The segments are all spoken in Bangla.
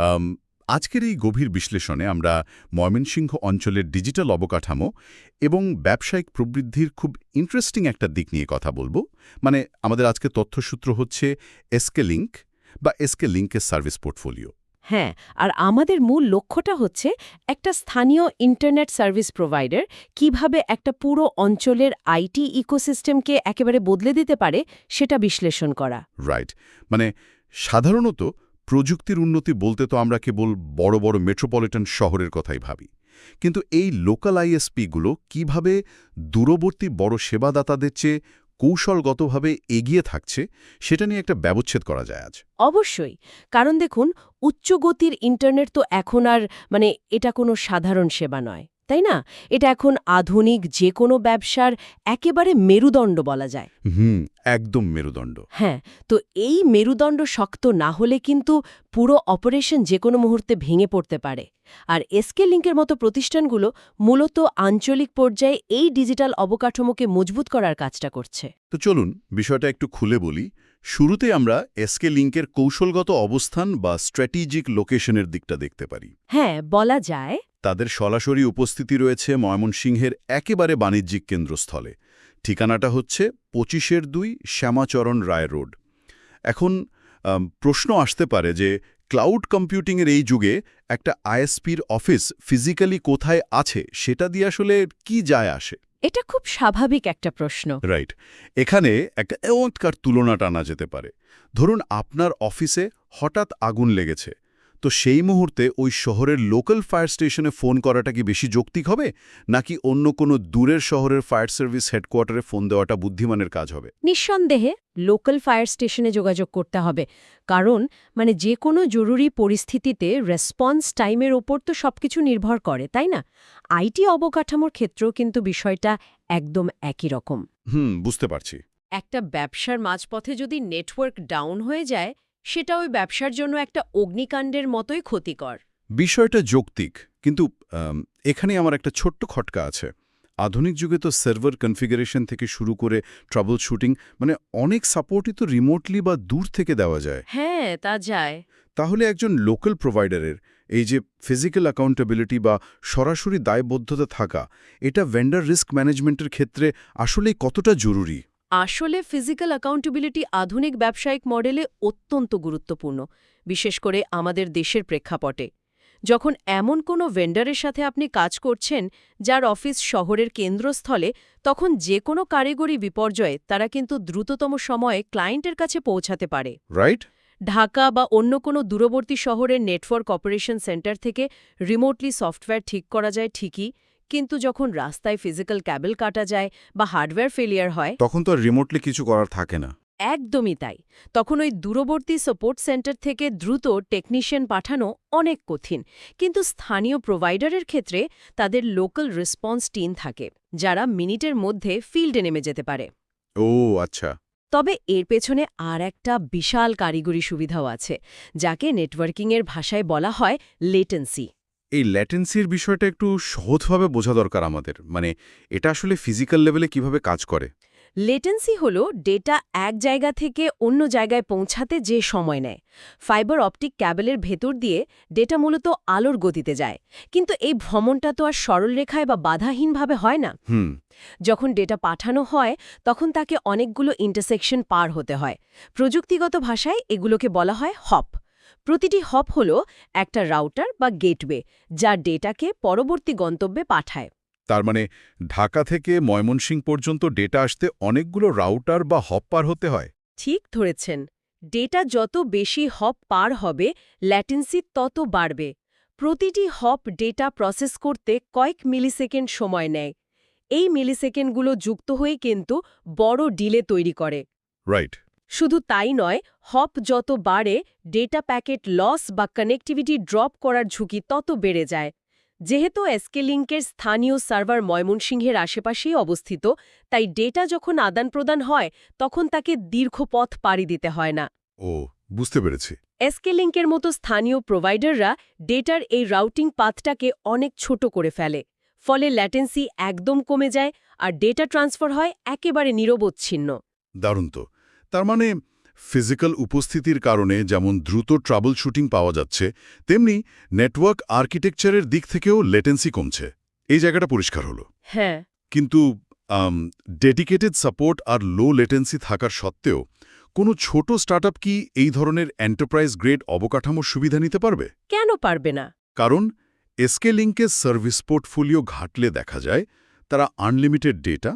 আম, আজকের এই গভীর বিশ্লেষণে আমরা ময়মনসিংহ অঞ্চলের ডিজিটাল অবকাঠামো এবং ব্যবসায়িক প্রবৃদ্ধির খুব ইন্টারেস্টিং একটা দিক নিয়ে কথা বলবো। মানে আমাদের আজকে তথ্যসূত্র হচ্ছে এসকে লিঙ্ক বা এসকে লিঙ্কের সার্ভিস পোর্টফোলিও। হ্যাঁ, আর আমাদের মূল লক্ষ্যটা হচ্ছে একটা স্থানীয় ইন্টারনেট সার্ভিস প্রোভাইডার কিভাবে একটা পুরো অঞ্চলের আইটি ইকোসিস্টেমকে একেবারে বদলে দিতে পারে সেটা বিশ্লেষণ করা। রাইট, মানে সাধারণত প্রযুক্তির উন্নতি বলতে তো আমরা কেবল বড় বড় মেট্রোপলিটন শহরের কথাই ভাবি, কিন্তু এই লোকাল আইএসপিগুলো কিভাবে দূরবর্তী বড় সেবাদাতাদের চেয়ে কৌশলগতভাবে এগিয়ে থাকছে সেটা নিয়ে একটা ব্যবচ্ছেদ করা যায় আজ। অবশ্যই, কারণ দেখুন, উচ্চগতির ইন্টারনেট তো এখন আর এটা কোনো সাধারণ সেবা নয়, তাই না? এটা এখন আধুনিক যে কোনো ব্যবসার একেবারে মেরুদণ্ড বলা যায়। একদম মেরুদণ্ড। হ্যাঁ, তো এই মেরুদণ্ড শক্ত না হলে কিন্তু পুরো অপারেশন যে কোনো মুহূর্তে ভেঙে পড়তে পারে। আর এসকে লিঙ্কের মতো প্রতিষ্ঠানগুলো মূলত আঞ্চলিক পর্যায়ে এই ডিজিটাল অবকাঠামোকে মজবুত করার কাজটা করছে। তো চলুন বিষয়টা একটু খুলে বলি। শুরুতে আমরা এসকে লিঙ্কের কৌশলগত অবস্থান বা স্ট্র্যাটেজিক লোকেশনের দিকটা দেখতে পারি। হ্যাঁ, বলা যায় তাদের সরাসরি উপস্থিতি রয়েছে ময়মনসিংহের একেবারে বাণিজ্যিক কেন্দ্রস্থলে। ঠিকানাটা হচ্ছে ২৫-২ শ্যামাচরণ রায় রোড। এখন প্রশ্ন আসতে পারে যে ক্লাউড কম্পিউটিংয়ের এই যুগে একটা আইএসপির অফিস ফিজিক্যালি কোথায় আছে সেটা দিয়ে আসলে কি যায় আসে? এটা খুব স্বাভাবিক একটা প্রশ্ন। রাইট, এখানে একটা চমৎকার তুলনা টানা যেতে পারে। ধরুন আপনার অফিসে হঠাৎ আগুন লেগেছে, তো সেই মুহূর্তে ওই শহরের লোকাল ফায়ার স্টেশনে ফোন করাটা কি বেশি যৌক্তিক হবে, নাকি অন্য কোনো দূরের শহরের ফায়ার সার্ভিস হেডকোয়ার্টারে ফোন দেওয়াটা বুদ্ধিমানের কাজ হবে? নিঃসন্দেহে লোকাল ফায়ার স্টেশনে যোগাযোগ করতে হবে, কারণ যে কোনো জরুরি পরিস্থিতিতে রেসপন্স টাইমের ওপর তো সবকিছু নির্ভর করে, তাই না? আইটি অবকাঠামোর ক্ষেত্রেও কিন্তু বিষয়টা একদম একই রকম। বুঝতে পারছি। একটা ব্যবসার মাঝপথে যদি নেটওয়ার্ক ডাউন হয়ে যায়, সেটা ওই ব্যবসার জন্য একটা অগ্নিকাণ্ডের মতোই ক্ষতিকর। বিষয়টা যৌক্তিক, কিন্তু এখানে আমার একটা ছোট্ট খটকা আছে। আধুনিক যুগে তো সার্ভার কনফিগারেশন থেকে শুরু করে ট্রাবল শুটিং, অনেক সাপোর্টই তো রিমোটলি বা দূর থেকে দেওয়া যায়। হ্যাঁ, তা যায়। তাহলে একজন লোকাল প্রোভাইডারের এই যে ফিজিক্যাল অ্যাকাউন্টেবিলিটি বা সরাসরি দায়বদ্ধতা থাকা, এটা ভেন্ডার রিস্ক ম্যানেজমেন্টের ক্ষেত্রে আসলেই কতটা জরুরি? আসলে ফিজিক্যাল অ্যাকাউন্টেবিলিটি আধুনিক ব্যবসায়িক মডেলে অত্যন্ত গুরুত্বপূর্ণ, বিশেষ করে আমাদের দেশের প্রেক্ষাপটে। যখন এমন কোনো ভেন্ডারের সাথে আপনি কাজ করছেন যার অফিস শহরের কেন্দ্রস্থলে, তখন যে কোনো কারিগরি বিপর্যয়ে তারা কিন্তু দ্রুততম সময়ে ক্লায়েন্টের কাছে পৌঁছাতে পারে। রাইট? ঢাকা বা অন্য কোনো দূরবর্তী শহরের নেটওয়ার্ক অপারেশন সেন্টার থেকে রিমোটলি সফটওয়্যার ঠিক করা যায় ঠিকই, কিন্তু যখন রাস্তায় ফিজিক্যাল ক্যাবেল কাটা যায় বা হার্ডওয়্যার ফেলিয়ার হয়, তখন তো আর রিমোটলি কিছু করার থাকে না। একদমই তাই। তখন ওই দূরবর্তী সাপোর্ট সেন্টার থেকে দ্রুত টেকনিশিয়ান পাঠানো অনেক কঠিন। কিন্তু স্থানীয় প্রোভাইডারের ক্ষেত্রে তাদের লোকাল রেসপন্স টিম থাকে, যারা মিনিটের মধ্যে ফিল্ডে নেমে যেতে পারে। ও আচ্ছা। তবে এর পেছনে আর একটা বিশাল কারিগরি সুবিধাও আছে, যাকে নেটওয়ার্কিংয়ের ভাষায় বলা হয় লেটেন্সি। এই ল্যাটেন্সির বিষয়টা একটু সহজভাবে বোঝা দরকার আমাদের। এটা আসলে ফিজিক্যাল লেভেলে কিভাবে কাজ করে? লেটেন্সি হল ডেটা এক জায়গা থেকে অন্য জায়গায় পৌঁছাতে যে সময় নেয়। ফাইবার অপটিক ক্যাবেলের ভেতর দিয়ে ডেটা মূলত আলোর গতিতে যায়, কিন্তু এই ভ্রমণটা তো আর সরলরেখায় বা বাধাহীনভাবে হয় না। যখন ডেটা পাঠানো হয়, তখন তাকে অনেকগুলো ইন্টারসেকশন পার হতে হয়। প্রযুক্তিগত ভাষায় এগুলোকে বলা হয় হপ। প্রতিটি হপ হল একটা রাউটার বা গেটওয়ে, যা ডেটাকে পরবর্তী গন্তব্যে পাঠায়। তার ঢাকা থেকে ময়মনসিংহ পর্যন্ত ডেটা আসতে অনেকগুলো রাউটার বা হপ পার হতে হয়? ঠিক ধরেছেন। ডেটা যত বেশি হপ পার হবে, ল্যাটেন্সি তত বাড়বে। প্রতিটি হপ ডেটা প্রসেস করতে কয়েক মিলিসেকেন্ড সময় নেয়। এই মিলিসেকেন্ডগুলো যুক্ত হয়ে কিন্তু বড় ডিলে তৈরি করে। রাইট। শুধু তাই নয়, হপ যত বাড়ে, ডেটা প্যাকেট লস বা কানেক্টিভিটি ড্রপ করার ঝুঁকি তত বেড়ে যায়। যেহেতু এসকে লিঙ্কের স্থানীয় সার্ভার ময়মনসিংহের আশেপাশেই অবস্থিত, তাই ডেটা যখন আদান প্রদান হয়, তখন তাকে দীর্ঘ পথ পাড়ি দিতে হয় না। ও, বুঝতে পেরেছি। এসকে লিঙ্কের মতো স্থানীয় প্রোভাইডাররা ডেটার এই রাউটিং পাথটাকে অনেক ছোট করে ফেলে। ফলে ল্যাটেন্সি একদম কমে যায় আর ডেটা ট্রান্সফার হয় একেবারে নিরবচ্ছিন্ন। দারুণ তো। তার ফিজিক্যাল উপস্থিতির কারণে যেমন দ্রুত ট্রাবল শুটিং পাওয়া যাচ্ছে, তেমনি নেটওয়ার্ক আর্কিটেকচারের দিক থেকেও লেটেন্সি কমছে। এই জায়গাটা পরিষ্কার হলো। হ্যাঁ, কিন্তু ডেডিকেটেড সাপোর্ট আর লো লেটেন্সি থাকার সত্ত্বেও কোনো ছোট স্টার্টআপ কি এই ধরনের এন্টারপ্রাইজ গ্রেড অবকাঠামোর সুবিধা নিতে পারবে? কেন পারবে না? কারণ এসকে লিঙ্কের সার্ভিস পোর্টফোলিও ঘাটলে দেখা যায় তারা unlimited data,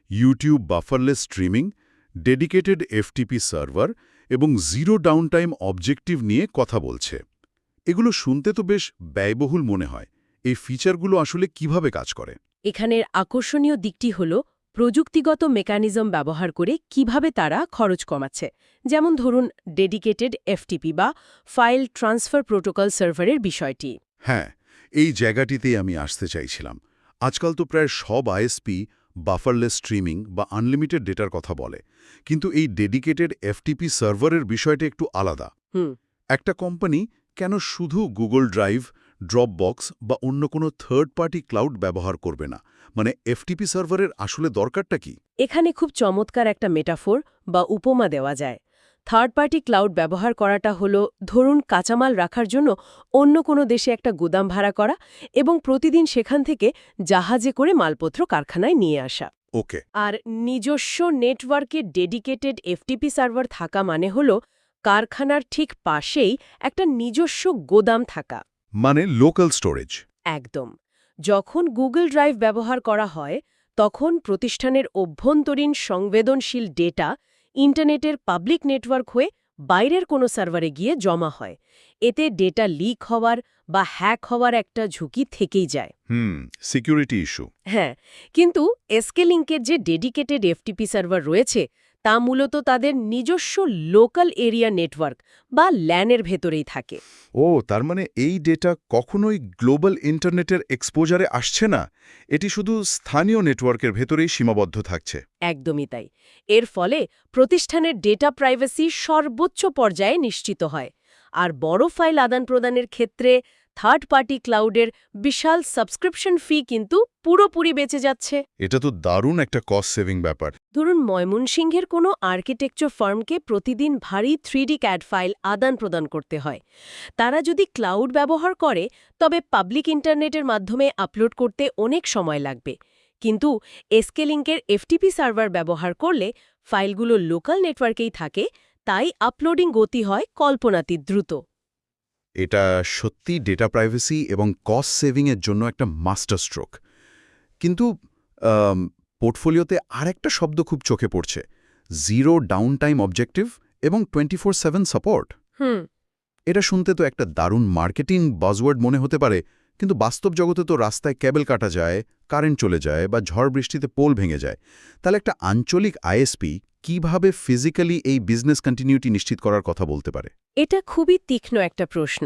YouTube bufferless streaming, dedicated FTP server এবং জিরো ডাউনটাইম অবজেক্টিভ নিয়ে কথা বলছে। এগুলো শুনতে তো বেশ ব্যয়বহুল মনে হয়। এই ফিচারগুলো আসলে কিভাবে কাজ করে? এখানের আকর্ষণীয় দিকটি হল প্রযুক্তিগত মেকানিজম ব্যবহার করে কিভাবে তারা খরচ কমাচ্ছে। যেমন ধরুন ডেডিকেটেড এফটিপি বা ফাইল ট্রান্সফার প্রোটোকল সার্ভারের বিষয়টি। হ্যাঁ, এই জায়গাটিতেই আমি আসতে চাইছিলাম। আজকাল তো প্রায় সব আইএসপি বাফারলেস স্ট্রিমিং বা আনলিমিটেড ডেটার কথা বলে, কিন্তু এই ডেডিকেটেড এফটিপি সার্ভারের বিষয়টা একটু আলাদা। একটা কোম্পানি কেন শুধু গুগল ড্রাইভ, ড্রপবক্স বা অন্য কোনো থার্ড পার্টি ক্লাউড ব্যবহার করবে না? মানে এফটিপি সার্ভারের আসলে দরকারটা কি? এখানে খুব চমৎকার একটা মেটাফোর বা উপমা দেওয়া যায়। থার্ড পার্টি ক্লাউড ব্যবহার করাটা হলো ধরুন কাঁচামাল রাখার জন্য অন্য কোনো দেশে একটা গুদাম ভাড়া করা এবং প্রতিদিন সেখান থেকে জাহাজে করে মালপত্র কারখানায় নিয়ে আসা। ওকে। আর নিজস্ব নেটওয়ার্কে ডেডিকেটেড এফটিপি সার্ভার থাকা মানে হলো কারখানার ঠিক পাশেই একটা নিজস্ব গোদাম থাকা। মানে লোকাল স্টোরেজ। একদম। যখন গুগল ড্রাইভ ব্যবহার করা হয় তখন প্রতিষ্ঠানের অভ্যন্তরীণ সংবেদনশীল ডেটা ইন্টারনেটের পাবলিক নেটওয়ার্ক হয়ে বাইরের কোনো সার্ভারে গিয়ে জমা হয়। এতে ডেটা লিক হওয়ার বা হ্যাক হওয়ার একটা ঝুঁকি থেকেই যায়। Security issue. হ্যাঁ, কিন্তু এসকে লিঙ্কের যে ডেডিকেটেড এফটিপি সার্ভার রয়েছে তা মূলত তাদের নিজস্ব লোকাল এরিয়া নেটওয়ার্ক বা ল্যানের ভেতরেই থাকে। ও, তার মানে এই ডেটা কখনোই গ্লোবাল ইন্টারনেটের এক্সপোজারে আসছে না, এটি শুধু স্থানীয় নেটওয়ার্কের ভেতরেই সীমাবদ্ধ থাকছে। একদমই তাই। এর ফলে প্রতিষ্ঠানের ডেটা প্রাইভেসি সর্বোচ্চ পর্যায়ে নিশ্চিত হয়। আর বড় ফাইল আদান-প্রদানের ক্ষেত্রে থার্ড পার্টি ক্লাউডের বিশাল সাবস্ক্রিপশন ফি কিন্তু পুরোপুরি বেঁচে যাচ্ছে। এটা তো দারুণ একটা কস্ট সেভিং ব্যাপার। ধরুন ময়মনসিংহের কোনো আর্কিটেকচার ফার্মকে প্রতিদিন ভারী 3D CAD ফাইল আদান-প্রদান করতে হয়। তারা যদি ক্লাউড ব্যবহার করে তবে পাবলিক ইন্টারনেটের মাধ্যমে আপলোড করতে অনেক সময় লাগবে। কিন্তু এসকে লিঙ্কের এফটিপি সার্ভার ব্যবহার করলে ফাইলগুলো লোকাল নেটওয়ার্কেই থাকে, তাই আপলোডিং গতি হয় কল্পনাতীত দ্রুত। এটা সত্যি ডেটা প্রাইভেসি এবং কস্ট সেভিংয়ের জন্য একটা মাস্টার স্ট্রোক। কিন্তু পোর্টফোলিওতে আরেকটা শব্দ খুব চোখে পড়ছে, জিরো ডাউন টাইম অবজেক্টিভ এবং 24/7 সাপোর্ট। এটা শুনতে তো একটা দারুণ মার্কেটিং বাজওয়ার্ড মনে হতে পারে, কিন্তু বাস্তব জগতে তো রাস্তায় কেবল কাটা যায়, কারেন্ট চলে যায় বা ঝড় বৃষ্টিতে পোল ভেঙে যায়। তাহলে একটা আঞ্চলিক আইএসপি কিভাবে ফিজিক্যালি এই বিজনেস কন্টিনিউটি নিশ্চিত করার কথা বলতে পারে? এটা খুবই তীক্ষ্ণ একটা প্রশ্ন।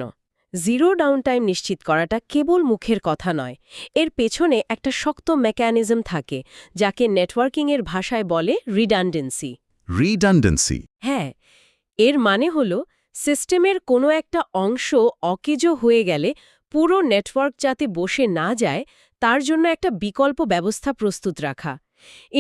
জিরো ডাউন টাইম নিশ্চিত করাটা কেবল মুখের কথা নয়, এর পেছনে একটা শক্ত মেকানিজম থাকে যাকে নেটওয়ার্কিংয়ের ভাষায় বলে রিডান্ডেন্সি। রিডান্ডেন্সি? হ্যাঁ, এর মানে হল সিস্টেমের কোনো একটা অংশ অকেজো হয়ে গেলে পুরো নেটওয়ার্ক যাতে বসে না যায় তার জন্য একটা বিকল্প ব্যবস্থা প্রস্তুত রাখা।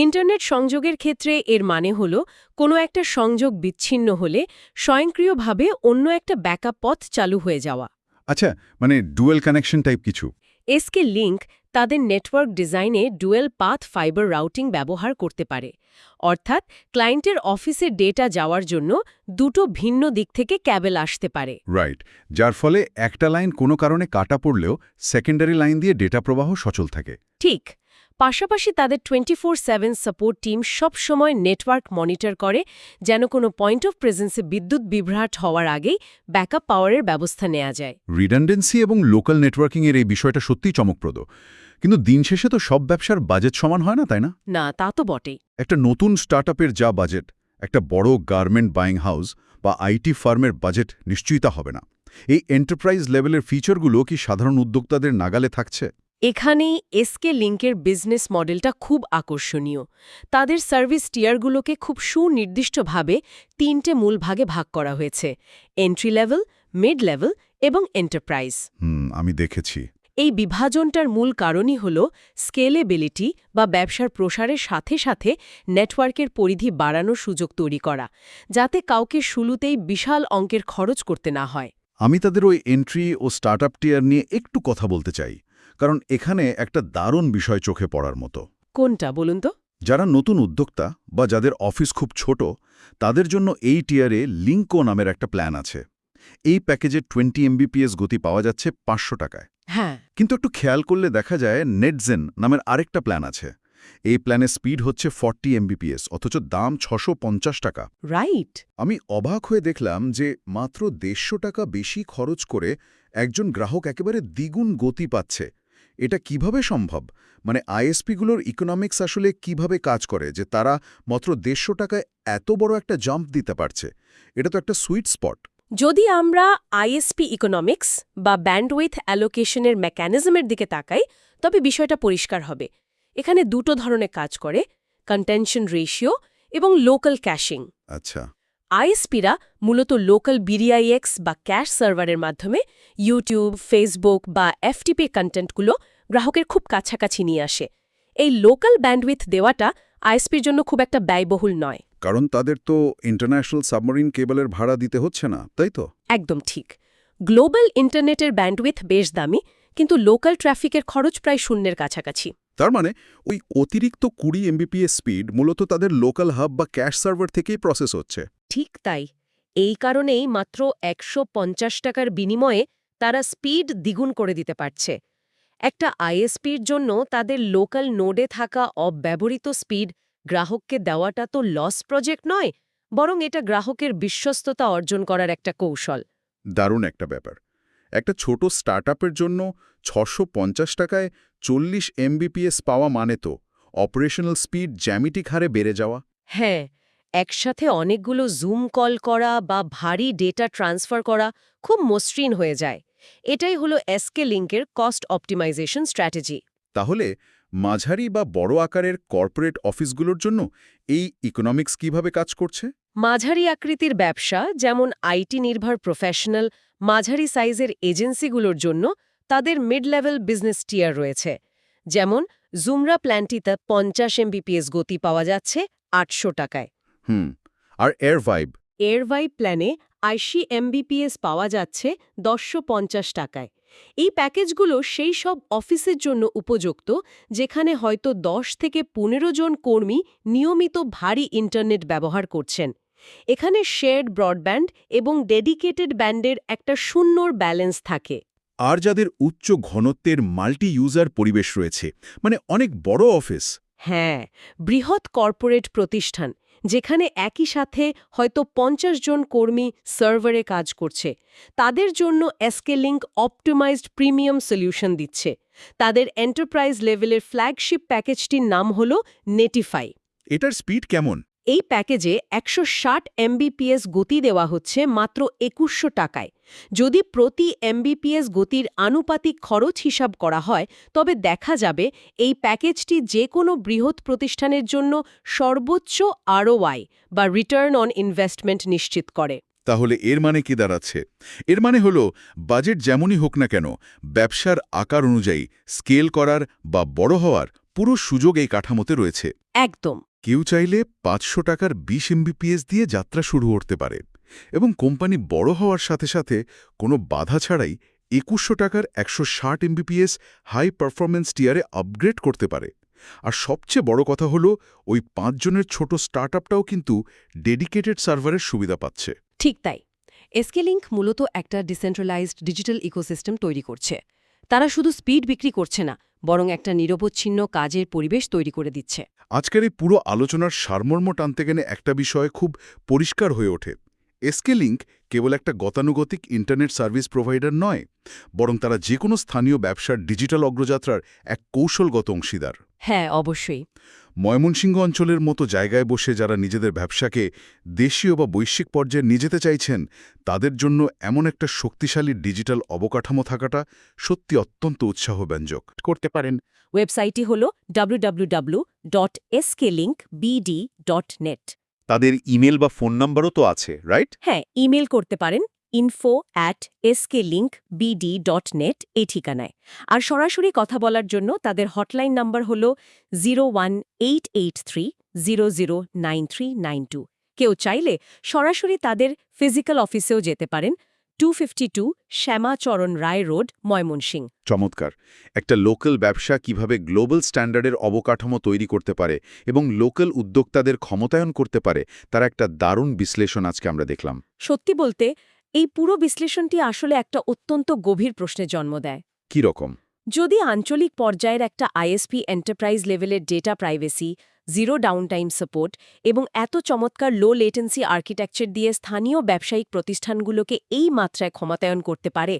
ইন্টারনেট সংযোগের ক্ষেত্রে এর মানে হল কোনো একটা সংযোগ বিচ্ছিন্ন হলে স্বয়ংক্রিয়ভাবে অন্য একটা ব্যাকআপ পথ চালু হয়ে যাওয়া। আচ্ছা, মানে ডুয়েল কানেকশন টাইপ কিছু? এসকে লিঙ্ক তাদের নেটওয়ার্ক ডিজাইনে ডুয়েল পাথ ফাইবার রাউটিং ব্যবহার করতে পারে। অর্থাৎ ক্লায়েন্টের অফিসের ডেটা যাওয়ার জন্য দুটো ভিন্ন দিক থেকে ক্যাবেল আসতে পারে। রাইট, যার ফলে একটা লাইন কোনো কারণে কাটা পড়লেও সেকেন্ডারি লাইন দিয়ে ডেটা প্রবাহ সচল থাকে। ঠিক। পাশাপাশি তাদের 24/7 সাপোর্ট টিম সবসময় নেটওয়ার্ক মনিটর করে যেন কোনো পয়েন্ট অফ প্রেজেন্সে বিদ্যুৎ বিভ্রাট হওয়ার আগেই ব্যাকআপ পাওয়ারের ব্যবস্থা নেওয়া যায়। রিডান্ডেন্সি এবং লোকাল নেটওয়ার্কিংয়ের এই বিষয়টা সত্যিই চমকপ্রদ। কিন্তু দিন শেষে তো সব ব্যবসার বাজেট সমান হয় না, তাই না? না, তা তো বটেই। একটা নতুন স্টার্টআপের যা বাজেট, একটা বড় গার্মেন্ট বাইং হাউস বা আইটি ফার্মের বাজেট নিশ্চয়ই তা হবে না। এই এন্টারপ্রাইজ লেভেলের ফিচারগুলো কি সাধারণ উদ্যোক্তাদের নাগালে থাকছে? এখানেই এসকে লিঙ্কের বিজনেস মডেলটা খুব আকর্ষণীয়। তাদের সার্ভিস টিয়ারগুলোকে খুব সুনির্দিষ্টভাবে 3টে মূল ভাগে ভাগ করা হয়েছে: এন্ট্রি লেভেল, মিড লেভেল এবং এন্টারপ্রাইজ। আমি দেখেছি। এই বিভাজনটার মূল কারণই হল স্কেলেবিলিটি বা ব্যবসার প্রসারের সাথে সাথে নেটওয়ার্কের পরিধি বাড়ানোর সুযোগ তৈরি করা, যাতে কাউকে শুরুতেই বিশাল অঙ্কের খরচ করতে না হয়। আমি তাদের ওই এন্ট্রি ও স্টার্টআপ টিয়ার নিয়ে একটু কথা বলতে চাই, কারণ এখানে একটা দারুণ বিষয় চোখে পড়ার মতো। কোনটা বলুন তো? যারা নতুন উদ্যোক্তা বা যাদের অফিস খুব ছোট, তাদের জন্য এই টিয়ারে লিঙ্কো নামের একটা প্ল্যান আছে। এই প্যাকেজে 20 Mbps গতি পাওয়া যাচ্ছে 500 টাকায়। হ্যাঁ। কিন্তু একটু খেয়াল করলে দেখা যায় নেটজেন নামের আরেকটা প্ল্যান আছে। এই প্ল্যানের স্পিড হচ্ছে 40 Mbps, অথচ দাম 650 টাকা। রাইট। আমি অবাক হয়ে দেখলাম যে মাত্র 150 টাকা বেশি খরচ করে একজন গ্রাহক একেবারে দ্বিগুণ গতি পাচ্ছে। এটা কিভাবে সম্ভব? মানে আইএসপিগুলোর ইকোনমিক্স আসলে কিভাবে কাজ করে যে তারা মাত্র 150 টাকায় এত বড় একটা জাম্প দিতে পারছে? এটা তো একটা সুইট স্পট। যদি আমরা আইএসপি ইকোনমিক্স বা ব্যান্ডউইথ অ্যালোকেশনের মেকানিজমের দিকে তাকাই, তবে বিষয়টা পরিষ্কার হবে। এখানে দুটো ধরনের কাজ করে: কন্টেনশন রেশিও এবং লোকাল ক্যাশিং। আচ্ছা। আইএসপিরা মূলত লোকাল বিডিআইএক্স বা ক্যাশ সার্ভারের মাধ্যমে ইউটিউব, ফেসবুক বা এফটিপি কন্টেন্টগুলো গ্রাহকের খুব কাছাকাছি নিয়ে আসে। এই লোকাল ব্যান্ডউইথ দেওয়াটা আইএসপির জন্য খুব একটা ব্যয়বহুল নয়। কারণ তাদের তো ইন্টারন্যাশনাল সাবমারিন কেবলের ভাড়া দিতে হচ্ছে না, তাই তো? একদম ঠিক। গ্লোবাল ইন্টারনেটের ব্যান্ডউইথ বেশ দামি, কিন্তু লোকাল ট্রাফিকের খরচ প্রায় শূন্যের কাছাকাছি। তার মানে ওই অতিরিক্ত 20 Mbps স্পিড মূলত তাদের লোকাল হাব বা ক্যাশ সার্ভার থেকেই প্রসেস হচ্ছে। ঠিক তাই। এই কারণেই মাত্র 150 টাকার বিনিময়ে তারা স্পিড দ্বিগুণ করে দিতে পারছে। একটা আইএসপির জন্য তাদের লোকাল নোডে থাকা অব্যবহৃত স্পিড গ্রাহককে দেওয়াটা তো লস প্রজেক্ট নয়, বরং এটা গ্রাহকের বিশ্বস্ততা অর্জন করার একটা কৌশল। দারুণ একটা ব্যাপার। একটা ছোট স্টার্টআপের জন্য 650 টাকায় 40 Mbps পাওয়া মানে তো অপারেশনাল স্পিড জ্যামিতিক হারে বেড়ে যাওয়া। হ্যাঁ, একসাথে অনেকগুলো জুম কল করা বা ভারী ডেটা ট্রান্সফার করা খুব মসৃণ হয়ে যায়। এটাই হলো এসকে লিঙ্কের কস্ট অপটিমাইজেশন স্ট্র্যাটেজি। তাহলে মাঝারি বা বড় আকারের কর্পোরেট অফিসগুলোর জন্য এই ইকোনমিক্স কিভাবে কাজ করছে? মাঝারি আকৃতির ব্যবসা, যেমন আইটি নির্ভর প্রফেশনাল, মাঝারি সাইজের এজেন্সিগুলোর জন্য তাদের মিড লেভেল বিজনেস টিয়ার রয়েছে। যেমন জুমরা প্ল্যানটিতে 50 Mbps গতি পাওয়া যাচ্ছে 800 টাকায়। আর এয়ার ভাইব? এয়ারভাইব প্ল্যানে 80 Mbps পাওয়া যাচ্ছে 150 টাকায়। এই প্যাকেজগুলো সেই সব অফিসের জন্য উপযুক্ত যেখানে হয়তো 10 থেকে 15 জন কর্মী নিয়মিত ভারী ইন্টারনেট ব্যবহার করছেন। এখানে শেয়ার্ড ব্রডব্যান্ড এবং ডেডিকেটেড ব্যান্ডের একটা শূন্যর ব্যালেন্স থাকে। আর যাদের উচ্চ ঘনত্বের মাল্টি ইউজার পরিবেশ রয়েছে, মানে অনেক বড় অফিস। হ্যাঁ, বৃহৎ কর্পোরেট প্রতিষ্ঠান যেখানে একই সাথে হয়তো 50 জন কর্মী সার্ভারে কাজ করছে, তাদের জন্য SK link optimised premium solution দিচ্ছে। তাদের এন্টারপ্রাইজ লেভেলের ফ্ল্যাগশিপ প্যাকেজটির নাম হল নেটিফাই। এটার স্পিড কেমন? এই প্যাকেজে 160 Mbps গতি দেওয়া হচ্ছে মাত্র 2100 টাকায়। যদি প্রতি Mbps গতির আনুপাতিক খরচ হিসাব করা হয়, তবে দেখা যাবে এই প্যাকেজটি যে কোনো বৃহৎ প্রতিষ্ঠানের জন্য সর্বোচ্চ ROI বা রিটার্ন অন ইনভেস্টমেন্ট নিশ্চিত করে। তাহলে এর মানে কি দাঁড়াচ্ছে? এর মানে হলো বাজেট যেমনই হোক না কেন, ব্যবসার আকার অনুযায়ী স্কেল করার বা বড় হওয়ার পুরো সুযোগ এই কাঠামোতে রয়েছে। একদম। কেউ চাইলে 500 টাকার 20 Mbps দিয়ে যাত্রা শুরু করতে পারে এবং কোম্পানি বড় হওয়ার সাথে সাথে কোনো বাধা ছাড়াই 2100 টাকার 160 Mbps হাই পারফরম্যান্স টিয়ারে আপগ্রেড করতে পারে। আর সবচেয়ে বড় কথা হলো ওই 5 জনের ছোট স্টার্টআপটাও কিন্তু ডেডিকেটেড সার্ভারের সুবিধা পাচ্ছে। ঠিক তাই। এসকে লিঙ্ক মূলত একটা ডিসেন্ট্রালাইজড ডিজিটাল ইকোসিস্টেম তৈরি করছে। তারা শুধু স্পিড বিক্রি করছে না, বরং একটা নিরবচ্ছিন্ন কাজের পরিবেশ তৈরি করে দিচ্ছে। আজকের এই পুরো আলোচনার সারমর্ম টানতে গেলে একটা বিষয় খুব পরিষ্কার হয়ে ওঠে। এসকে লিঙ্ক কেবল একটা গতানুগতিক ইন্টারনেট সার্ভিস প্রোভাইডার নয়, বরং তারা যে কোনো স্থানীয় ব্যবসার ডিজিটাল অগ্রযাত্রার এক কৌশলগত অংশীদার। হ্যাঁ, অবশ্যই। ময়মনসিংহ অঞ্চলের মতো জায়গায় বসে যারা নিজেদের ব্যবসাকে দেশীয় বা বৈশ্বিক পর্যায়ে নিয়ে যেতে চাইছেন, তাদের জন্য এমন একটা শক্তিশালী ডিজিটাল অবকাঠামো থাকাটা সত্যি অত্যন্ত উৎসাহব্যঞ্জক। করতে পারেন। ওয়েবসাইটটি হল www.sklinkbd.net। তাদের ইমেল বা ফোন নাম্বারও তো আছে, রাইট? হ্যাঁ, ইমেল করতে পারেন info@sklinkbd.net এই ঠিকানায়। আর সরাসরি কথা বলার জন্য তাদের হটলাইন নাম্বার হল 01883009392। কেউ চাইলে সরাসরি তাদের ফিজিক্যাল অফিসেও যেতে পারেন, 252 শ্যামাচরণ রায় রোড, ময়মনসিংহ। চমৎকার। একটা লোকাল ব্যবসা কিভাবে গ্লোবাল স্ট্যান্ডার্ডের অবকাঠামো তৈরি করতে পারে এবং লোকাল উদ্যোক্তাদের ক্ষমতায়ন করতে পারে, তার একটা দারুণ বিশ্লেষণ আজকে আমরা দেখলাম। সত্যি বলতে এই পুরো বিশ্লেষণটি আসলে একটা অত্যন্ত গভীর প্রশ্নের জন্ম দেয়। কি রকম? যদি আঞ্চলিক পর্যায়ের একটা আইএসপি এন্টারপ্রাইজ লেভেলের data privacy, zero downtime support এবং এত চমৎকার লো লেটেন্সি আর্কিটেকচার দিয়ে স্থানীয় ব্যবসায়িক প্রতিষ্ঠানগুলোকে এই মাত্রায় ক্ষমতায়ন করতে পারে,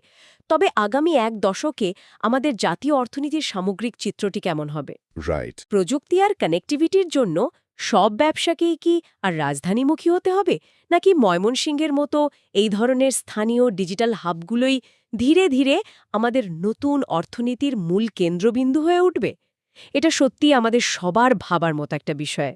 তবে আগামী এক দশকে আমাদের জাতীয় অর্থনীতির সামগ্রিক চিত্রটি কেমন হবে? রাইট। প্রযুক্তি আর কানেক্টিভিটির জন্য সব ব্যবসাকেই কি আর রাজধানীমুখী হতে হবে, নাকি ময়মনসিংহের মতো এই ধরনের স্থানীয় ডিজিটাল হাবগুলোই ধীরে ধীরে আমাদের নতুন অর্থনীতির মূল কেন্দ্রবিন্দু হয়ে উঠবে? এটা সত্যিই আমাদের সবার ভাবার মতো একটা বিষয়।